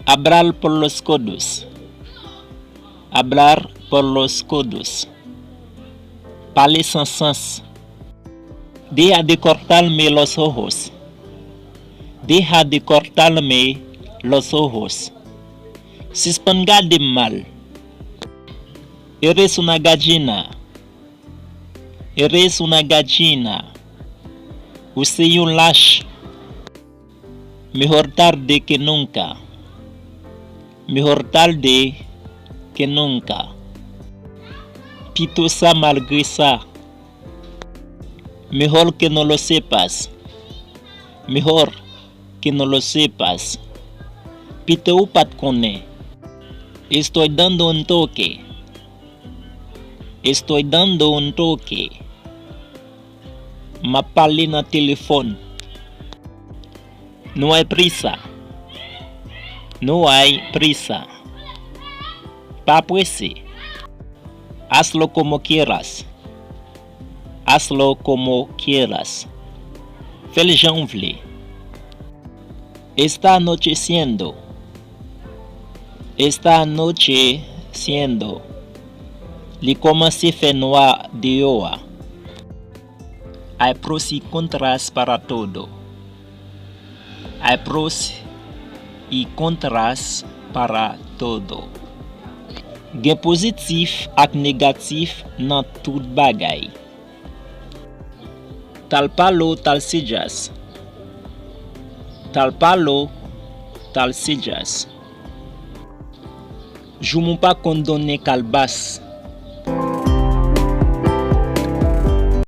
Hablar por los codos. Hablar por los codos. Parler sans sens. Deja de cortarme los ojos. Deja de cortarme los ojos. Suspenda de mal. Eres una gallina. Eres una gallina. Usted es un lâche. Mejor tarde que nunca. Mejor tarde que nunca. Pitosa malgré ça. Mejor que no lo sepas. Mejor que no lo sepas. Pito ou pat koné. Estoy dando un toque. Estoy dando un toque. Ma parlé na téléphone. No hay prisa. No hay prisa. Pa pressé. Hazlo como quieras. Hazlo como quieras. Fais janvier. Está anocheciendo. Está anocheciendo. Li commence fait noir dehors. Hay pros y contras para todo. Hay pros y contras para todo. Gen positif ak negatif nan tout bagay. Tal palo tal sijas. Tal palo tal sijas. Jou moun pa kondone kalbas.